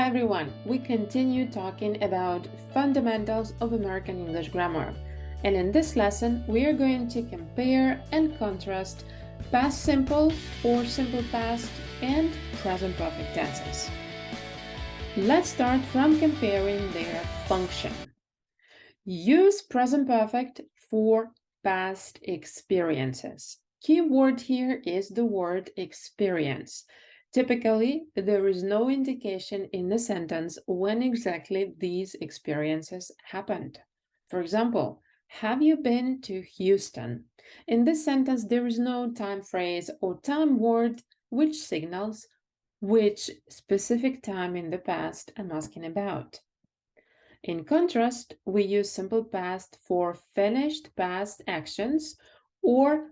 everyone, we continue talking about fundamentals of American English grammar. And in this lesson, we are going to compare and contrast past simple or simple past and present perfect tenses. Let's start from comparing their function. Use present perfect for past experiences. Key word here is the word experience. Typically, there is no indication in the sentence when exactly these experiences happened. For example, have you been to Houston? In this sentence, there is no time phrase or time word which signals which specific time in the past I'm asking about. In contrast, we use simple past for finished past actions or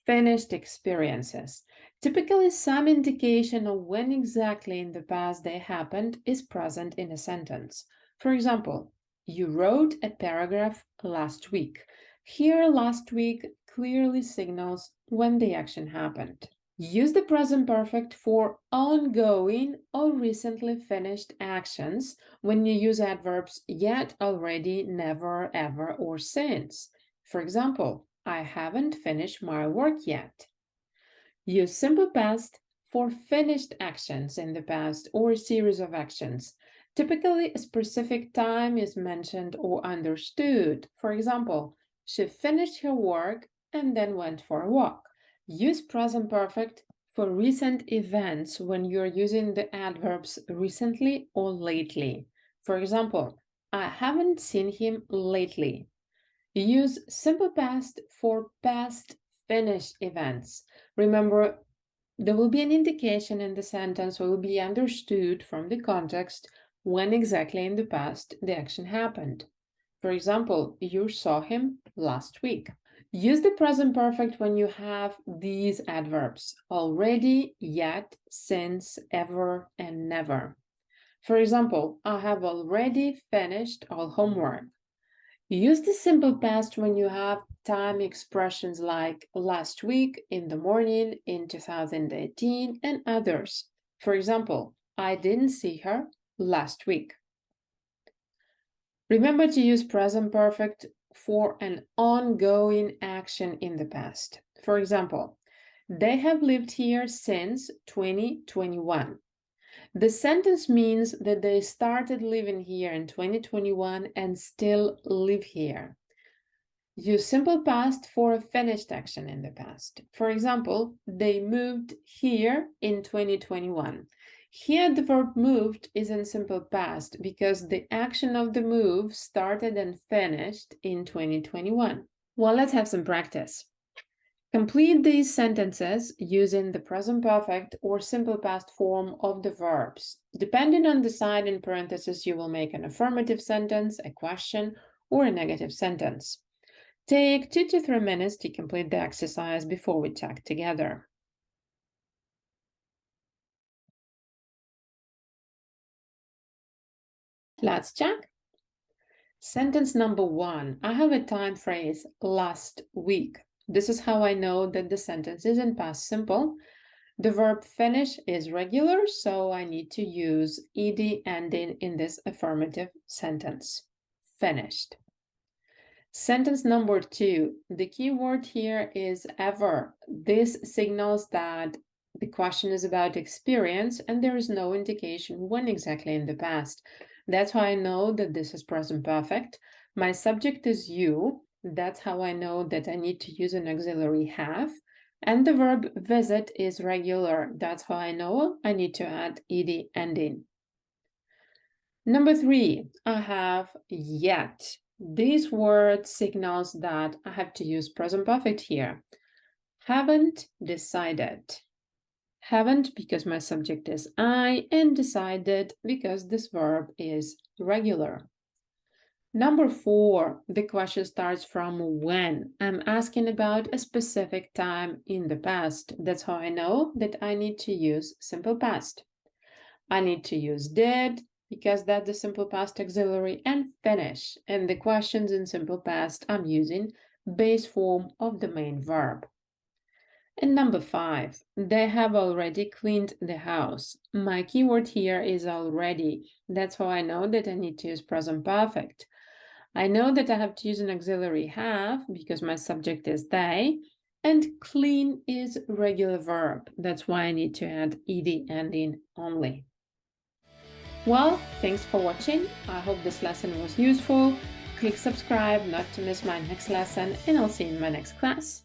finished experiences. Typically, some indication of when exactly in the past they happened is present in a sentence. For example, you wrote a paragraph last week. Here, last week clearly signals when the action happened. Use the present perfect for ongoing or recently finished actions when you use adverbs yet, already, never, ever, or since. For example, I haven't finished my work yet. Use simple past for finished actions in the past or a series of actions. Typically, a specific time is mentioned or understood. For example, she finished her work and then went for a walk. Use present perfect for recent events when you're using the adverbs recently or lately. For example, I haven't seen him lately. Use simple past for past finished events. Remember, there will be an indication in the sentence or will be understood from the context when exactly in the past the action happened. For example, you saw him last week. Use the present perfect when you have these adverbs: already, yet, since, ever, and never. For example, I have already finished all homework. Use the simple past when you have time expressions like last week, in the morning, in 2018, and others. For example, I didn't see her last week. Remember to use present perfect for an ongoing action in the past. For example, they have lived here since 2021. The sentence means that they started living here in 2021 and still live here. Use simple past for a finished action in the past. For example, they moved here in 2021. Here, the verb moved is in simple past because the action of the move started and finished in 2021. Well, let's have some practice. Complete these sentences using the present perfect or simple past form of the verbs. Depending on the sign in parentheses, you will make an affirmative sentence, a question, or a negative sentence. Take 2 to 3 minutes to complete the exercise before we check together. Let's check. Sentence number 1. I have a time phrase, last week. This is how I know that the sentence is in past simple. The verb finish is regular, so I need to use ed ending in this affirmative sentence. Finished. Sentence number 2. The key word here is ever. This signals that the question is about experience and there is no indication when exactly in the past. That's how I know that this is present perfect. My subject is you. That's how I know that I need to use an auxiliary have. And the verb visit is regular. That's how I know I need to add ed ending. Number 3, I have yet. This word signals that I have to use present perfect here. Haven't decided. Haven't because my subject is I, and decided because this verb is regular. Number 4, the question starts from when. I'm asking about a specific time in the past. That's how I know that I need to use simple past. I need to use did because that's the simple past auxiliary, and finish. And the questions in simple past, I'm using base form of the main verb. And number 5, they have already cleaned the house. My keyword here is already. That's how I know that I need to use present perfect. I know that I have to use an auxiliary have because my subject is they, and clean is regular verb. That's why I need to add ed ending only. Well, thanks for watching. I hope this lesson was useful. Click subscribe not to miss my next lesson, and I'll see you in my next class.